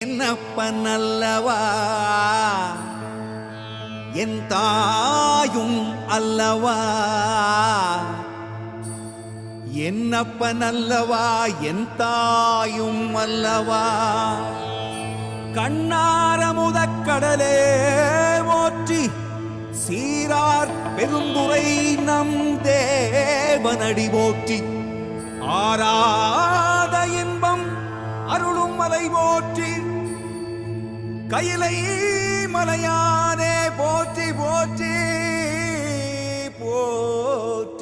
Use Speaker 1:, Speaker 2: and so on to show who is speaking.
Speaker 1: என்னப்பன் அல்லவா என் தாயும் அல்லவா என்னப்பன் அல்லவா என் தாயும் அல்லவா கண்ணாரமுதக் கடலே போற்றி சீரார் பெருந்துரை நம் தேவனடி போற்றி ஆராத இன்பம் அருளும் மலை போற்றி கையிலை மலையானே போற்றி போற்றி போற்றி.